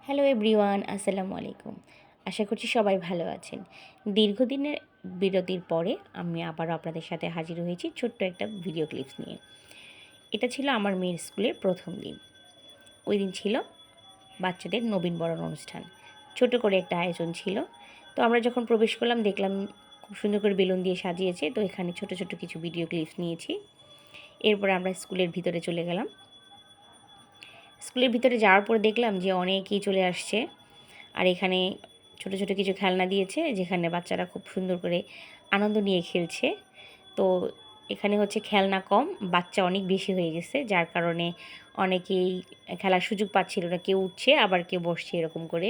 Hello everyone, আসসালামু আলাইকুম। আশা করছি সবাই ভালো আছেন। দীর্ঘদিনের বিরতির পরে আমি আবারও আপনাদের সাথে হাজির হয়েছি ছোট্ট একটা ভিডিও ক্লিপস নিয়ে। এটা ছিল আমার মেয়ের স্কুলের প্রথম দিন। ওই দিন ছিল বাচ্চাদের নবীনবরণ অনুষ্ঠান। ছোট করে একটা আয়োজন ছিল। তো আমরা যখন প্রবেশ করলাম দেখলাম খুব সুন্দর করে বেলুন দিয়ে সাজিয়েছে। তো এখানে ছোট ছোট কিছু ভিডিও ক্লিপস নিয়েছি। এরপরে আমরা স্কুলের ভিতরে চলে গেলাম। স্কুলের ভিতরে যাওয়ার পর দেখলাম যে অনেকেই চলে আসছে। আর এখানে ছোট ছোট কিছু খেলনা দিয়েছে, যেখানে বাচ্চারা খুব সুন্দর করে আনন্দ নিয়ে খেলছে। তো এখানে হচ্ছে খেলনা কম, বাচ্চা অনেক বেশি হয়ে গেছে, যার কারণে অনেকেই খেলার সুযোগ পাচ্ছিল না। কেউ উঠছে আবার কেউ বসছে, এরকম করে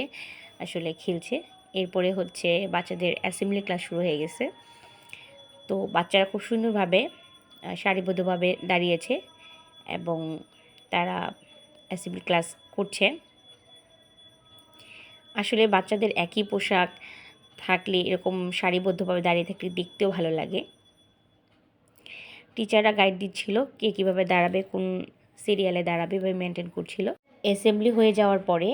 আসলে খেলছে। এরপরে হচ্ছে বাচ্চাদের অ্যাসেম্বলি ক্লাস শুরু হয়ে গেছে। তো বাচ্চারা খুব সুন্দরভাবে সারিবদ্ধভাবে দাঁড়িয়েছে এবং তারা অ্যাসেম্বলি ক্লাস করছে। আসলে বাচ্চাদের একই পোশাক থাকলে, এরকম সারিবদ্ধভাবে দাঁড়িয়ে থাকলে দেখতেও ভালো লাগে। টিচাররা গাইড দিচ্ছিল কে কীভাবে দাঁড়াবে, কোন সিরিয়ালে দাঁড়াবে, এভাবে মেনটেন করছিল। অ্যাসেম্বলি হয়ে যাওয়ার পরে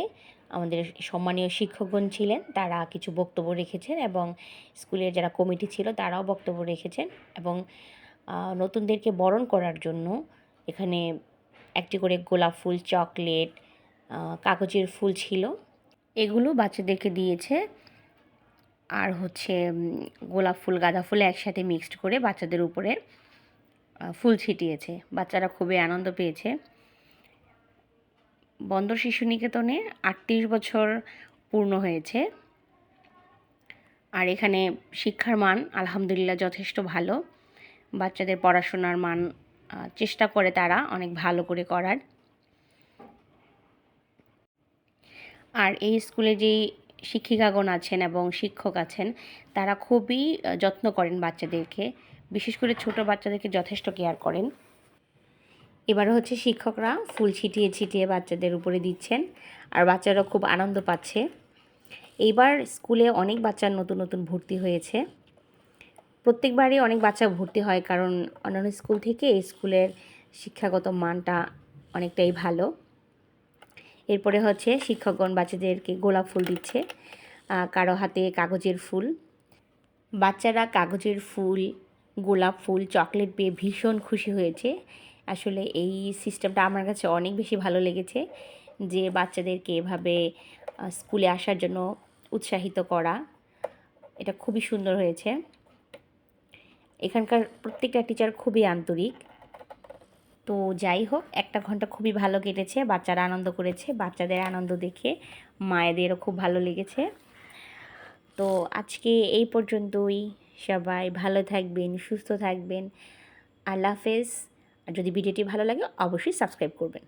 আমাদের সম্মানীয় শিক্ষকগণ ছিলেন, তারা কিছু বক্তব্য রেখেছেন এবং স্কুলের যারা কমিটি ছিল তারাও বক্তব্য রেখেছেন। এবং নতুনদেরকে বরণ করার জন্য এখানে একটি করে গোলাপ ফুল, চকলেট, কাগজের ফুল ছিল, এগুলো বাচ্চাদেরকে দিয়েছে। আর হচ্ছে গোলাপ ফুল, গাঁদা ফুল একসাথে মিক্সড করে বাচ্চাদের উপরে ফুল ছিটিয়েছে। বাচ্চারা খুবই আনন্দ পেয়েছে। বন্দর শিশু নিকেতনে 38 বছর পূর্ণ হয়েছে। আর এখানে শিক্ষার মান আলহামদুলিল্লাহ যথেষ্ট ভালো। বাচ্চাদের পড়াশোনার মান চেষ্টা করে তারা অনেক ভালো করে করার। আর এই স্কুলে যেই শিক্ষিকাগণ আছেন এবং শিক্ষক আছেন, তারা খুবই যত্ন করেন বাচ্চাদেরকে, বিশেষ করে ছোট বাচ্চাদেরকে যথেষ্ট কেয়ার করেন। এবারে হচ্ছে শিক্ষকরা ফুল ছিটিয়ে ছিটিয়ে বাচ্চাদের উপরে দিচ্ছেন, আর বাচ্চারা খুব আনন্দ পাচ্ছে। এইবার স্কুলে অনেক বাচ্চা নতুন নতুন ভর্তি হয়েছে। প্রত্যেকবারই অনেক বাচ্চা ভর্তি হয়, কারণ অন্যান্য স্কুল থেকে এই স্কুলের শিক্ষাগত মানটা অনেকটাই ভালো। এরপরে হচ্ছে শিক্ষকগণ বাচ্চাদেরকে গোলাপ ফুল দিচ্ছে, কারো হাতে কাগজের ফুল। বাচ্চারা কাগজের ফুল, গোলাপ ফুল, চকলেট পেয়ে ভীষণ খুশি হয়েছে। আসলে এই সিস্টেমটা আমার কাছে অনেক বেশি ভালো লেগেছে, যে বাচ্চাদেরকে এভাবে স্কুলে আসার জন্য উৎসাহিত করা। এটা খুবই সুন্দর হয়েছে। এখানকার প্রত্যেকটা টিচার খুবই আন্তরিক। তো যাই হোক, একটা ঘন্টা খুবই ভালো কেটেছে, বাচ্চারা আনন্দ করেছে। বাচ্চাদের আনন্দ দেখে মায়েদেরও খুব ভালো লেগেছে। তো আজকে এই পর্যন্তই। সবাই ভালো থাকবেন, সুস্থ থাকবেন। আল্লাহ হাফেজ। আর যদি ভিডিওটি ভালো লাগে অবশ্যই সাবস্ক্রাইব করবেন।